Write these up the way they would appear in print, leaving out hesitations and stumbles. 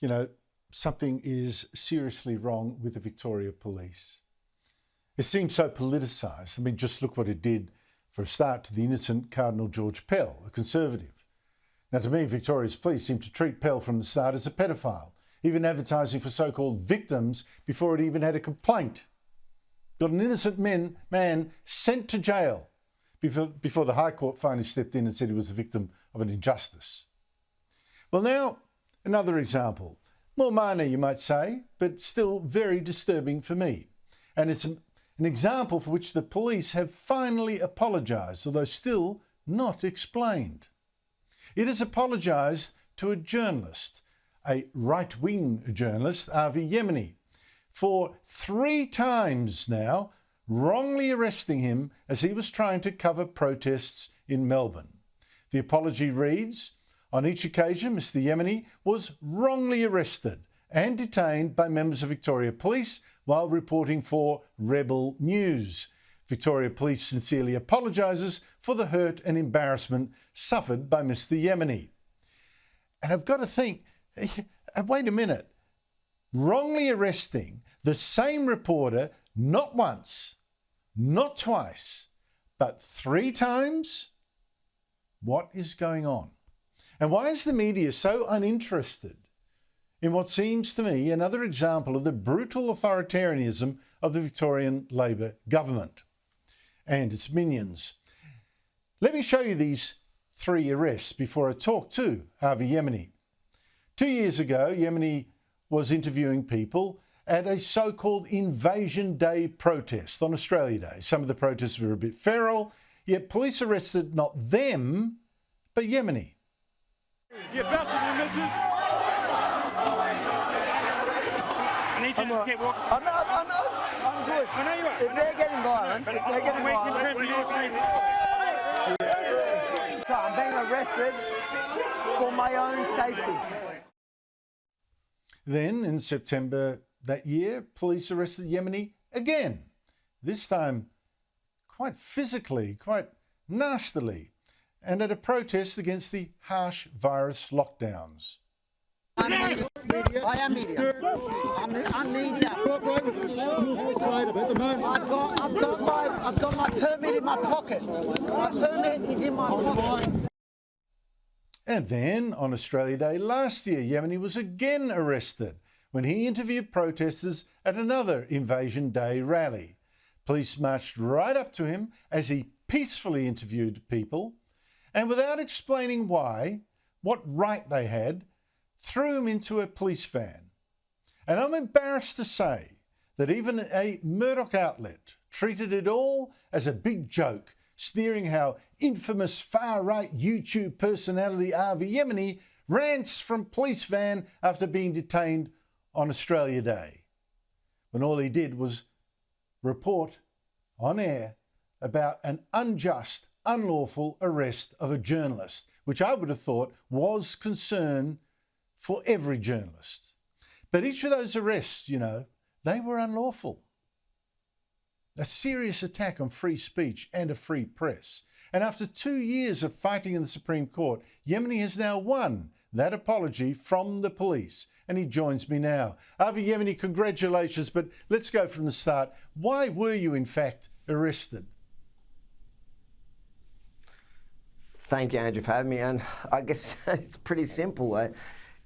you know, something is seriously wrong with the Victoria Police. It seems so politicised. I mean, just look what it did for a start to the innocent Cardinal George Pell, a Conservative. Now, to me, Victoria's police seem to treat Pell from the start as a pedophile, even advertising for so-called victims before it even had a complaint. Got an innocent man sent to jail before the High Court finally stepped in and said he was a victim of an injustice. Well, now, another example. More minor, you might say, but still very disturbing for me. And it's an example for which the police have finally apologised, although still not explained. It has apologised to a journalist, a right-wing journalist, Avi Yemeni, for 3 times now wrongly arresting him as he was trying to cover protests in Melbourne. The apology reads, on each occasion, Mr Yemeni was wrongly arrested and detained by members of Victoria Police while reporting for Rebel News. Victoria Police sincerely apologises for the hurt and embarrassment suffered by Mr Yemeni. And I've got to think, wait a minute, wrongly arresting the same reporter not once, not twice, but 3 times? What is going on? And why is the media so uninterested in what seems to me another example of the brutal authoritarianism of the Victorian Labor government and its minions? Let me show you these 3 arrests before I talk to Avi Yemeni. 2 years ago, Yemeni was interviewing people at a so-called Invasion Day protest on Australia Day. Some of the protests were a bit feral, yet police arrested not them, but Yemeni. You're bashing me, missus. I need you to keep walking. I'm good. I know you are. If they're getting violent, so I'm being arrested for my own safety. Then, in September that year, police arrested Yemeni again, this time quite physically, quite nastily, and at a protest against the harsh virus lockdowns. I am media. I'm media. I've got my permit in my pocket. My permit is in my pocket. And then, on Australia Day last year, Yemeni was again arrested when he interviewed protesters at another Invasion Day rally. Police marched right up to him as he peacefully interviewed people, and without explaining why, what right they had, threw him into a police van. And I'm embarrassed to say that even a Murdoch outlet treated it all as a big joke, sneering how infamous far-right YouTube personality Avi Yemeni rants from police van after being detained on Australia Day, when all he did was report on air about an unjust, unlawful arrest of a journalist, which I would have thought was concern for every journalist. But each of those arrests, you know, they were unlawful. A serious attack on free speech and a free press. And after 2 years of fighting in the Supreme Court, Yemeni has now won that apology from the police. And he joins me now. Avi Yemeni, congratulations, but let's go from the start. Why were you, in fact, arrested? Thank you, Andrew, for having me. And I guess it's pretty simple.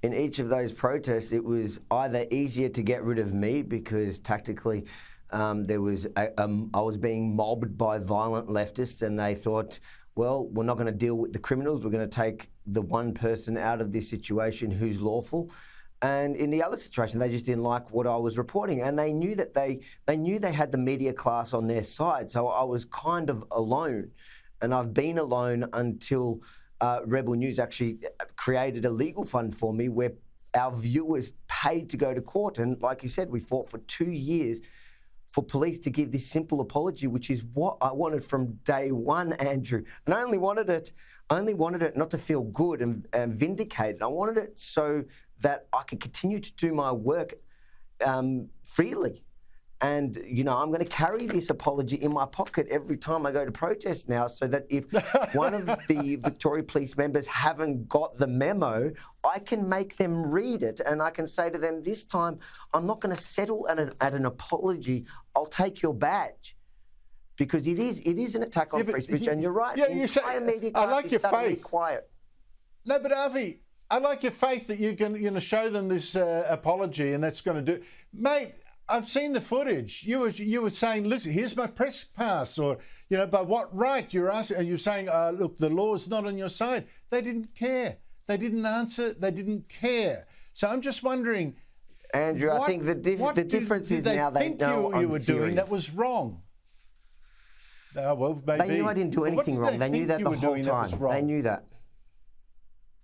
In each of those protests, it was either easier to get rid of me because tactically I was being mobbed by violent leftists, and they thought, well, we're not going to deal with the criminals. We're going to take the one person out of this situation who's lawful. And in the other situation, they just didn't like what I was reporting, and they knew that they had the media class on their side. So I was kind of alone, and I've been alone until Rebel News actually created a legal fund for me where our viewers paid to go to court. And like you said, we fought for 2 years for police to give this simple apology, which is what I wanted from day one, Andrew. And I only wanted it not to feel good and vindicated. I wanted it so that I could continue to do my work freely. And, you know, I'm going to carry this apology in my pocket every time I go to protest now, so that if one of the Victoria Police members haven't got the memo, I can make them read it, and I can say to them, this time, I'm not going to settle at an apology. I'll take your badge. Because it is an attack on free speech, and you're right. Yeah, the entire media class I like is your suddenly faith. quiet. No, but Avi, I like your faith that you're going to show them this apology, and that's going to do, mate. I've seen the footage. You were saying, listen, here's my press pass, or you know, by what right you're asking? And you're saying, look, the law's not on your side. They didn't care. They didn't answer. They didn't care. So I'm just wondering, Andrew, I think the difference is now they know you were serious. doing that was wrong. Well, maybe. They knew I didn't do anything wrong. They knew that the whole time. They knew that.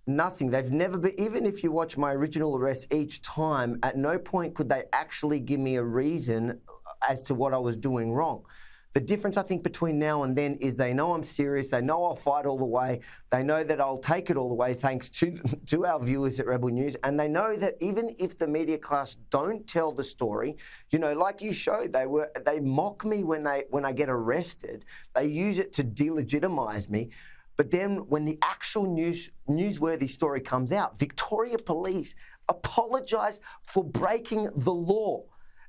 Nothing. They've never been, even if you watch my original arrest each time, at no point could they actually give me a reason as to what I was doing wrong. The difference, I think, between now and then is they know I'm serious. They know I'll fight all the way. They know that I'll take it all the way, thanks to our viewers at Rebel News. And they know that even if the media class don't tell the story, you know, like you showed, they mock me when I get arrested. They use it to delegitimize me. But then when the actual newsworthy story comes out, Victoria Police apologise for breaking the law,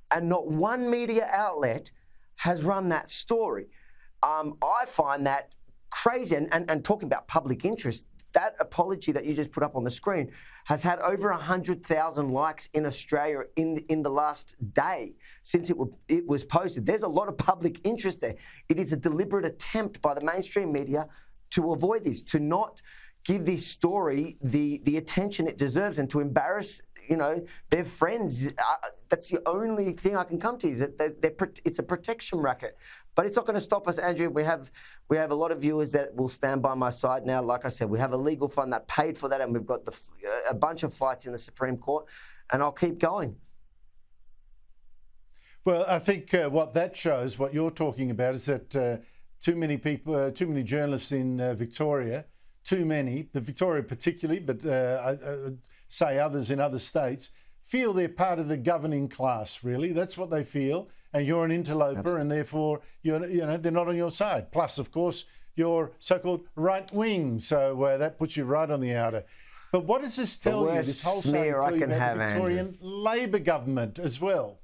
and not one media outlet has run that story. I find that crazy. And talking about public interest, that apology that you just put up on the screen has had over 100,000 likes in Australia in the last day since it was posted. There's a lot of public interest there. It is a deliberate attempt by the mainstream media to avoid this, to not give this story the attention it deserves, and to embarrass, you know, their friends. That's the only thing I can come to, is that it's a protection racket. But it's not going to stop us, Andrew. We have a lot of viewers that will stand by my side now. Like I said, we have a legal fund that paid for that, and we've got a bunch of fights in the Supreme Court, and I'll keep going. Well, I think what that shows, what you're talking about, is that too many people, too many journalists in Victoria, too many, but Victoria particularly, but say others in other states, feel they're part of the governing class, really. That's what they feel. And you're an interloper, Absolutely. And therefore they're not on your side. Plus, of course, you're so-called right wing, so that puts you right on the outer. But what does this tell you? This whole smear I can have, the Victorian Labor government as well.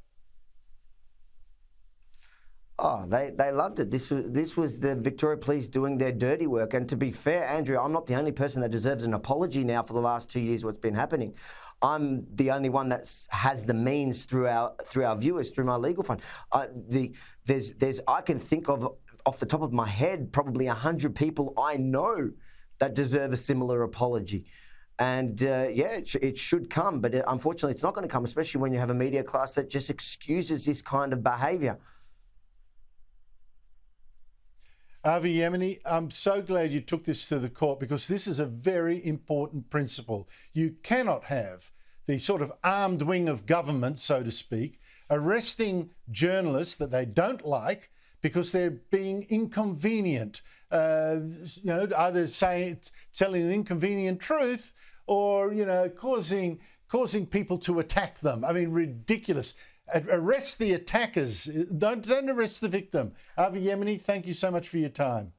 Oh, they loved it. This was the Victoria Police doing their dirty work. And to be fair, Andrew, I'm not the only person that deserves an apology now for the last 2 years what's been happening. I'm the only one that has the means through our viewers, through my legal fund. I can think of, off the top of my head, probably 100 people I know that deserve a similar apology. And it should come, but unfortunately it's not going to come, especially when you have a media class that just excuses this kind of behaviour. Avi Yemeni, I'm so glad you took this to the court, because this is a very important principle. You cannot have the sort of armed wing of government, so to speak, arresting journalists that they don't like because they're being inconvenient, either telling an inconvenient truth, or causing people to attack them. I mean, ridiculous. Arrest the attackers. Don't arrest the victim. Avi Yemeni, thank you so much for your time.